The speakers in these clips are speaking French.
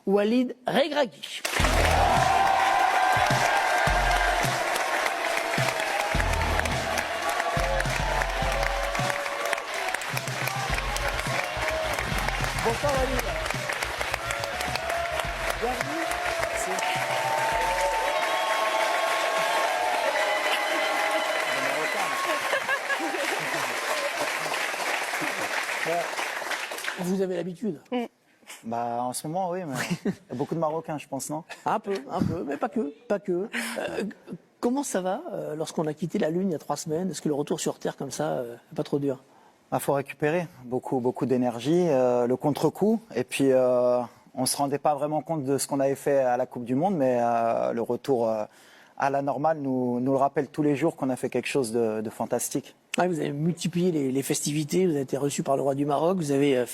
Walid Regragui. Bonsoir Walid. Bienvenue. Vous avez l'habitude. Bah, en ce moment, oui, mais il y a beaucoup de Marocains, je pense, non? Un peu, mais pas que. Comment ça va lorsqu'on a quitté la Lune il y a 3 semaines? Est-ce que le retour sur Terre comme ça n'est pas trop dur? Il faut récupérer beaucoup d'énergie, le contre-coup. Et puis, on ne se rendait pas vraiment compte de ce qu'on avait fait à la Coupe du Monde, mais le retour à la normale nous le rappelle tous les jours qu'on a fait quelque chose de fantastique. Ah, vous avez multiplié les festivités, vous avez été reçu par le roi du Maroc, vous avez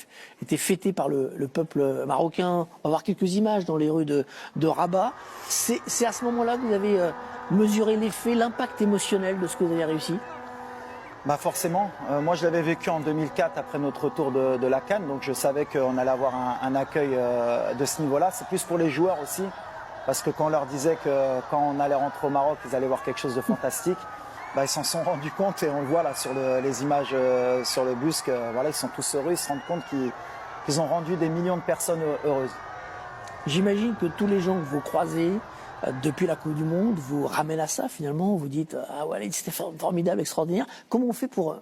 été fêté par le peuple marocain. On va voir quelques images dans les rues de Rabat. C'est à ce moment-là que vous avez mesuré l'effet, l'impact émotionnel de ce que vous avez réussi? Bah forcément, moi je l'avais vécu en 2004 après notre retour de la CAN, donc je savais qu'on allait avoir un accueil de ce niveau-là. C'est plus pour les joueurs aussi, parce que quand on leur disait que quand on allait rentrer au Maroc, ils allaient voir quelque chose de fantastique, bah, ils s'en sont rendus compte et on le voit là sur les images sur le bus, que, voilà, ils sont tous heureux, ils se rendent compte qu'ils ont rendu des millions de personnes heureuses. J'imagine que tous les gens que vous croisez depuis la Coupe du Monde vous ramènent à ça finalement, vous dites « Ah ouais, c'était formidable, extraordinaire ». Comment on fait pour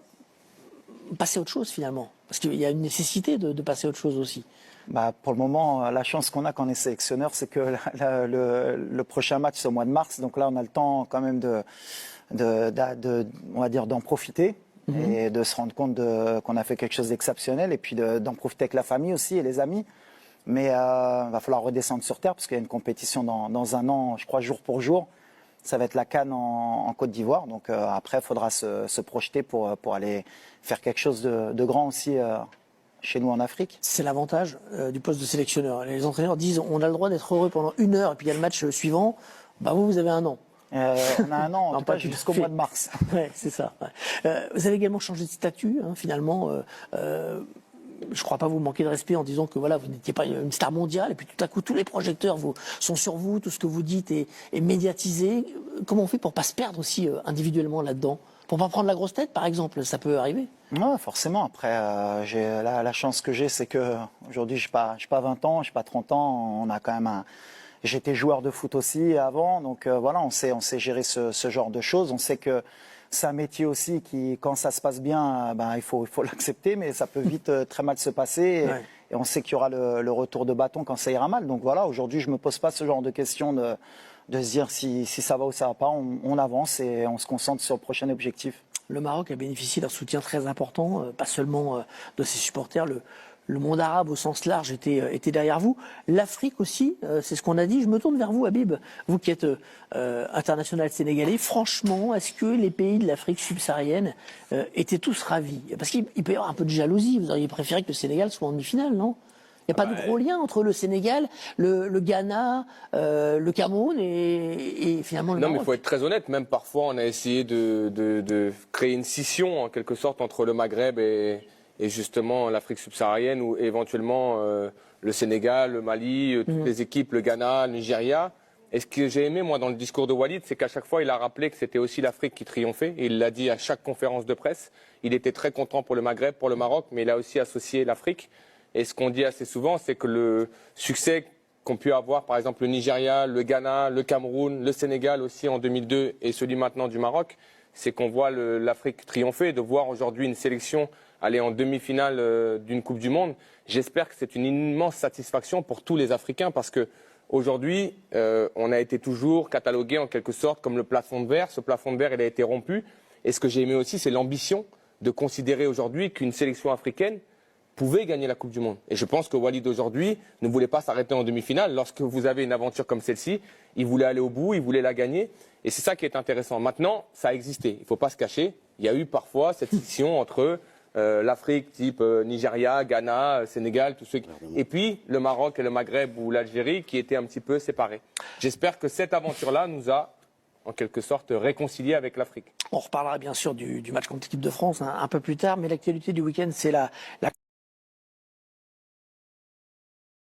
passer à autre chose finalement? Parce qu'il y a une nécessité de passer à autre chose aussi. Bah, pour le moment, la chance qu'on a quand on est sélectionneur, c'est que le prochain match c'est au mois de mars, donc là on a le temps quand même on va dire d'en profiter et de se rendre compte qu'on a fait quelque chose d'exceptionnel et puis d'en profiter avec la famille aussi et les amis. Mais va falloir redescendre sur terre parce qu'il y a une compétition dans un an, je crois, jour pour jour. Ça va être la CAN en Côte d'Ivoire. Donc après, il faudra se projeter pour aller faire quelque chose de grand aussi chez nous en Afrique. C'est l'avantage du poste de sélectionneur. Les entraîneurs disent on a le droit d'être heureux pendant 1 heure et puis il y a le match suivant. Bah vous avez un an. On a un an, en tout cas, jusqu'au mois de mars. Ouais, c'est ça. Ouais. Vous avez également changé de statut, hein, finalement. Je ne crois pas vous manquer de respect en disant que voilà, vous n'étiez pas une star mondiale et puis tout à coup tous les projecteurs sont sur vous, tout ce que vous dites est médiatisé. Comment on fait pour ne pas se perdre aussi individuellement là-dedans? Pour ne pas prendre la grosse tête, par exemple, ça peut arriver? Non, forcément. Après, la chance que j'ai, c'est qu'aujourd'hui, je n'ai pas 20 ans, je n'ai pas 30 ans. On a quand même J'étais joueur de foot aussi avant, donc voilà, on sait gérer ce genre de choses. On sait que c'est un métier aussi qui, quand ça se passe bien, ben, il faut l'accepter, mais ça peut vite très mal se passer. Et on sait qu'il y aura le retour de bâton quand ça ira mal. Donc voilà, aujourd'hui, je ne me pose pas ce genre de questions de se dire si ça va ou ça va pas. On avance et on se concentre sur le prochain objectif. Le Maroc a bénéficié d'un soutien très important, pas seulement de ses supporters. Le monde arabe au sens large était derrière vous. L'Afrique aussi, c'est ce qu'on a dit. Je me tourne vers vous, Habib, vous qui êtes international sénégalais. Franchement, est-ce que les pays de l'Afrique subsaharienne étaient tous ravis? Parce qu'il peut y avoir un peu de jalousie. Vous auriez préféré que le Sénégal soit en demi-finale, non? Il n'y a pas de gros lien entre le Sénégal, le Ghana, le Cameroun et finalement le Maroc. Non, mais il faut être très honnête. Même parfois, on a essayé de créer une scission, en quelque sorte, entre le Maghreb et justement l'Afrique subsaharienne ou éventuellement le Sénégal, le Mali, toutes les équipes, le Ghana, le Nigeria. Et ce que j'ai aimé, moi, dans le discours de Walid, c'est qu'à chaque fois, il a rappelé que c'était aussi l'Afrique qui triomphait. Et il l'a dit à chaque conférence de presse. Il était très content pour le Maghreb, pour le Maroc, mais il a aussi associé l'Afrique. Et ce qu'on dit assez souvent, c'est que le succès qu'ont pu avoir, par exemple, le Nigeria, le Ghana, le Cameroun, le Sénégal aussi en 2002 et celui maintenant du Maroc, c'est qu'on voit l'Afrique triompher, de voir aujourd'hui une sélection aller en demi-finale d'une Coupe du Monde. J'espère que c'est une immense satisfaction pour tous les Africains parce que aujourd'hui, on a été toujours catalogué en quelque sorte comme le plafond de verre. Ce plafond de verre, il a été rompu. Et ce que j'ai aimé aussi, c'est l'ambition de considérer aujourd'hui qu'une sélection africaine pouvait gagner la Coupe du Monde. Et je pense que Walid aujourd'hui ne voulait pas s'arrêter en demi-finale. Lorsque vous avez une aventure comme celle-ci, il voulait aller au bout, il voulait la gagner. Et c'est ça qui est intéressant. Maintenant, ça a existé. Il ne faut pas se cacher. Il y a eu parfois cette scission entre l'Afrique type Nigeria, Ghana, Sénégal, tout ce qui... Et puis le Maroc et le Maghreb ou l'Algérie qui étaient un petit peu séparés. J'espère que cette aventure-là nous a en quelque sorte réconciliés avec l'Afrique. On reparlera bien sûr du match contre l'équipe de France un peu plus tard, mais l'actualité du week-end, c'est la